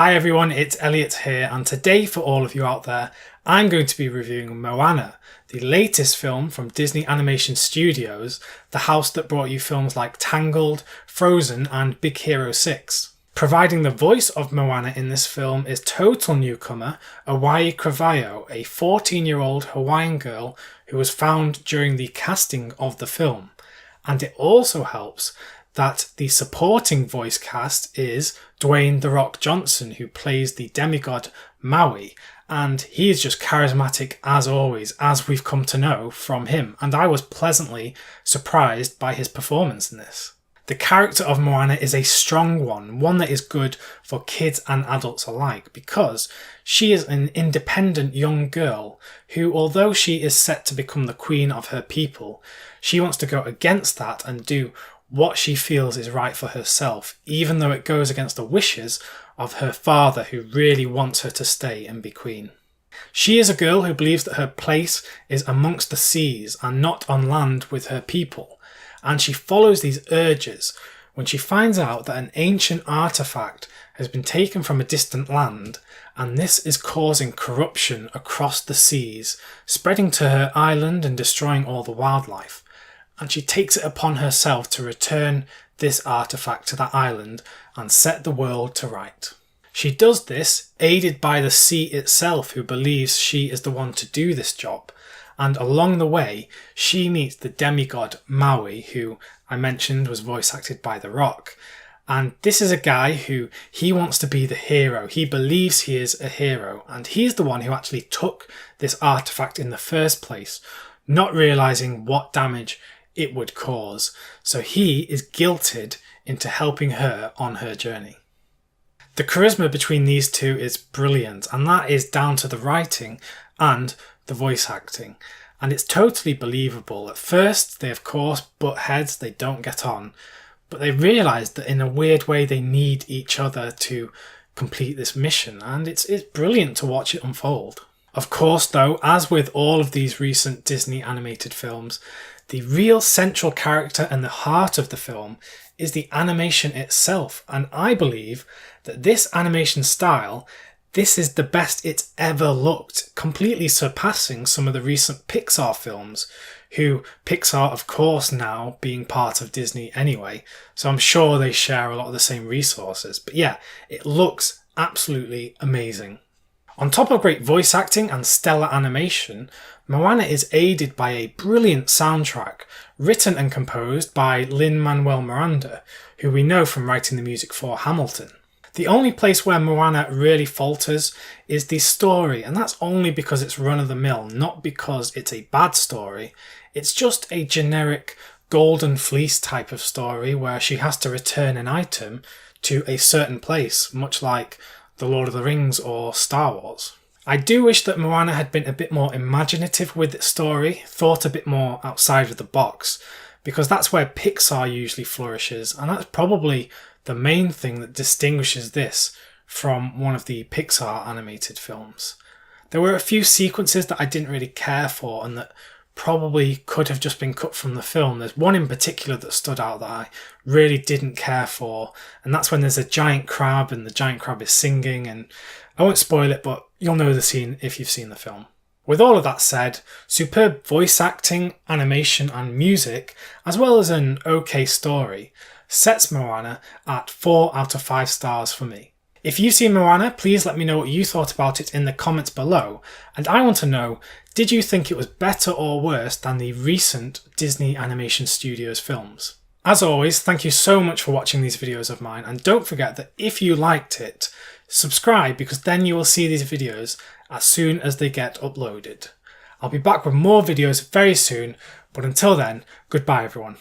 Hi everyone, it's Elliot here, and today for all of you out there, I'm going to be reviewing Moana, the latest film from Disney Animation Studios, the house that brought you films like Tangled, Frozen and Big Hero 6. Providing the voice of Moana in this film is total newcomer Auli'i Cravalho, a 14-year-old Hawaiian girl who was found during the casting of the film. And it also helps that the supporting voice cast is Dwayne "The Rock" Johnson, who plays the demigod Maui, and he is just charismatic as always, as we've come to know from him, and I was pleasantly surprised by his performance in this. The character of Moana is a strong one that is good for kids and adults alike, because she is an independent young girl who, although she is set to become the queen of her people, she wants to go against that and do what she feels is right for herself, even though it goes against the wishes of her father, who really wants her to stay and be queen. She is a girl who believes that her place is amongst the seas and not on land with her people, and she follows these urges when she finds out that an ancient artifact has been taken from a distant land, and this is causing corruption across the seas, spreading to her island and destroying all the wildlife. And she takes it upon herself to return this artifact to that island and set the world to right. She does this aided by the sea itself, who believes she is the one to do this job, and along the way she meets the demigod Maui, who I mentioned was voice acted by The Rock, and this is a guy who he wants to be the hero. He believes he is a hero, and he's the one who actually took this artifact in the first place, not realising what damage it would cause, so he is guilted into helping her on her journey. The charisma between these two is brilliant, and that is down to the writing and the voice acting, and it's totally believable. At first they of course butt heads, they don't get on, but they realise that in a weird way they need each other to complete this mission, and it's brilliant to watch it unfold. Of course though, as with all of these recent Disney animated films, the real central character and the heart of the film is the animation itself, and I believe that this animation style, this is the best it's ever looked, completely surpassing some of the recent Pixar films, who Pixar of course now being part of Disney anyway, so I'm sure they share a lot of the same resources, but yeah, it looks absolutely amazing. On top of great voice acting and stellar animation, Moana is aided by a brilliant soundtrack, written and composed by Lin-Manuel Miranda, who we know from writing the music for Hamilton. The only place where Moana really falters is the story, and that's only because it's run-of-the-mill, not because it's a bad story. It's just a generic Golden Fleece type of story where she has to return an item to a certain place, much like The Lord of the Rings or Star Wars. I do wish that Moana had been a bit more imaginative with its story, thought a bit more outside of the box, because that's where Pixar usually flourishes, and that's probably the main thing that distinguishes this from one of the Pixar animated films. There were a few sequences that I didn't really care for and that probably could have just been cut from the film. There's one in particular that stood out that I really didn't care for, and that's when there's a giant crab and the giant crab is singing, and I won't spoil it, but you'll know the scene if you've seen the film. With all of that said, superb voice acting, animation and music, as well as an okay story, sets Moana at 4 out of 5 stars for me. If you've seen Moana, please let me know what you thought about it in the comments below, and I want to know, did you think it was better or worse than the recent Disney Animation Studios films? As always, thank you so much for watching these videos of mine, and don't forget that if you liked it, subscribe, because then you will see these videos as soon as they get uploaded. I'll be back with more videos very soon, but until then, goodbye everyone.